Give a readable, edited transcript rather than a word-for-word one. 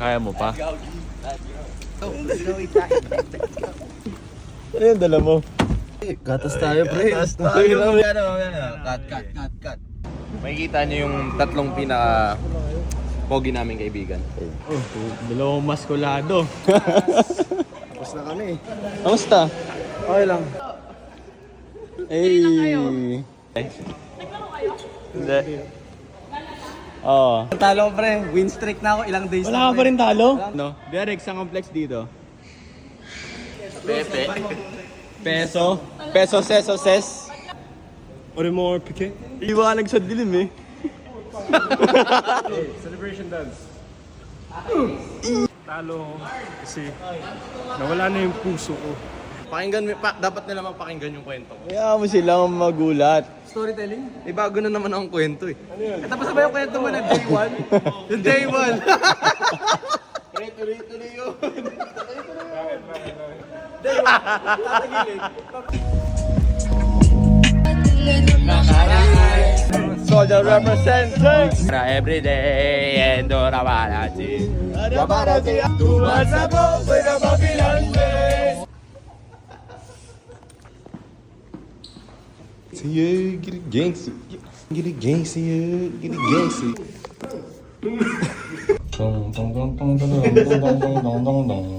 Kaya mo pa? Ano yung dala mo? Gatas tayo, pre. Gatas tayo. Cut. Makikita niyo yung tatlong pinaka pogi naming kaibigan. Dalawang maskulado. Tapos na kami. Kamusta? Okay lang. Hey. Hindi. Oo. Talo ko, pre. Win streak na ako. Ilang days Wala ka pa rin talo? No? Derek, sa complex dito. Pepe. Peso. Peso, seso, ses. Or more pique? Iwanag sa dilim eh. Celebration dance. Talo ako kasi nawala na yung puso ko. Pakinggan, dapat nila mapakinggan yung kwento ko. Kaya mo silang magulat. Storytelling? Eh, bago na naman akong kwento eh. Tapos ba yung kwento mo na day 1? Yung day 1. Tuloy yun. Soldier representing. Everyday and Dorabarati. See you, get it gangster. Get it gangster, get it gangster. Dong dong dong dong dong dong dong dong dong dong.